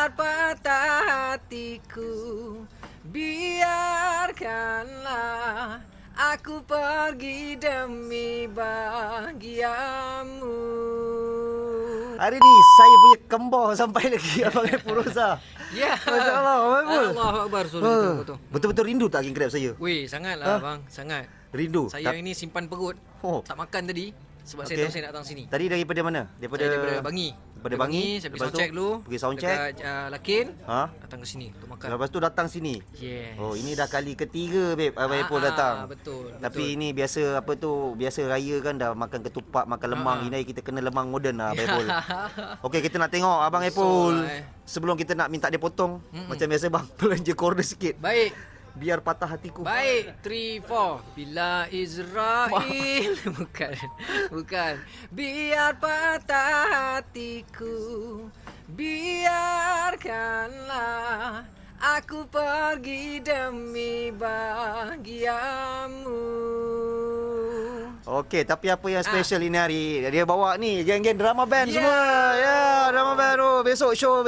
biar patah hatiku, biarkanlah aku pergi demi bahagiamu. Hari ni saya punya kembar sampai lagi Abang Epul Roza. Ya. Masya-Allah, Abang Epul. Allahu Akbar. Betul-betul rindu tak king crab saya? Weh, sangatlah bang, sangat. Rindu. Saya ini simpan perut. Tak makan tadi sebab saya tahu saya nak datang sini. Tadi daripada mana? Saya daripada Bangi. Daripada Bangi, saya pergi sound check dulu. Pergi sound check. Dekat Lakin. Datang ke sini untuk makan. Lepas tu datang sini. Yes. Oh, ini dah kali ketiga babe Abang Epul datang. Betul. Tapi ini biasa biasa raya kan dah makan ketupat, makan lemang. Ini kita kena lemang moden lah Abang Epul. Okey, kita nak tengok Abang Epul. Sebelum kita nak minta dia potong, macam biasa bang, belanja corner sikit. Baik. Biar patah hatiku. Baik, 3, 4. Bila Israel bukan. Biar patah hatiku, biarkanlah aku pergi demi bahagiamu. Okey, tapi apa yang special ini hari? Dia bawa ni geng-geng drama band semua. Ya, drama band tu. Besok show.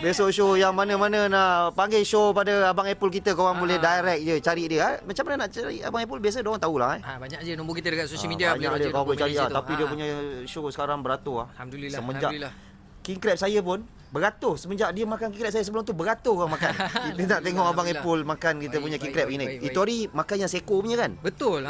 Besok show yang mana-mana nak panggil show pada Abang Epul kita, korang boleh direct je cari dia. Macam mana nak cari Abang Epul? Biasa diorang tahulah banyak je nombor kita dekat social media. Banyak je kau boleh cari tapi dia punya show sekarang beratur Alhamdulillah. Semenjak king crab saya pun beratur. Semenjak dia makan king crab saya sebelum tu beratur orang makan. Kita nak tengok Abang Epul makan kita punya king crab ini. Itu hari makan yang seekor punya kan? Betul.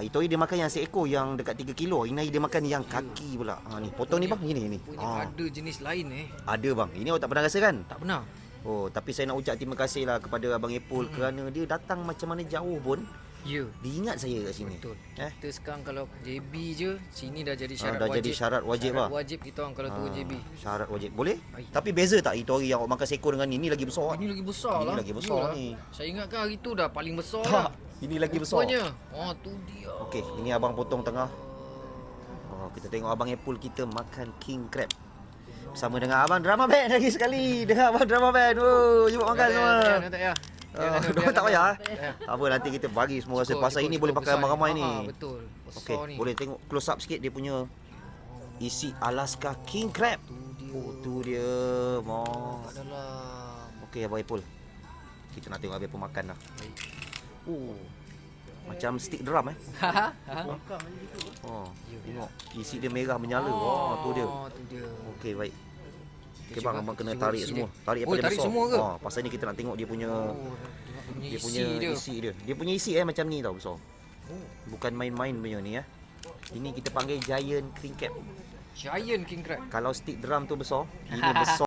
Itu hari dia makan yang seekor yang dekat 3 kilo. Ini hari dia makan yang kaki pula. Ni potong ni bang, ini. Ada jenis lain Ada bang. Ini awak tak pernah rasa kan? Tak pernah. Oh, tapi saya nak ucap terima kasih lah kepada Abang Epul kerana dia datang macam mana jauh pun. Ya. Dia ingat saya kat sini. Betul. Kita sekarang kalau JB je, sini dah jadi syarat dah wajib. jadi syarat wajib lah. Wajib kita orang kalau turun JB. Syarat wajib. Boleh? Tapi beza tak itu hari yang awak makan seekor dengan ni lagi besar? Ini lagi besar lah. Ini lagi besar ni. Saya ingatkan hari tu dah paling besar tak. Ini lagi besar. Tu dia. Okey, ini abang potong tengah. Kita tengok Abang Epul kita makan king crab. Bersama dengan abang drama band lagi sekali. Dengan abang drama band. Jumpa makan semua. Tak payah. Apa nanti kita bagi semua rasa. Pasal ini boleh pakai ramai-ramai ni. Betul. Okey, boleh tengok close up sikit dia punya isi Alaska king crab. Tu dia. Okey Abang Epul. Kita nak tengok Abang Epul makan lah. Macam stick drum tengok isi dia merah menyala. Tu dia. Okey, baik. Okey bang, abang kena tarik semua. Tarik daripada besar. Semua ke? Pasal ni kita nak tengok dia punya isi dia. Dia punya isi macam ni tau besar. Bukan main-main punya ni Ini kita panggil giant king crab. Giant king crab. Kalau stick drum tu besar, ini besar.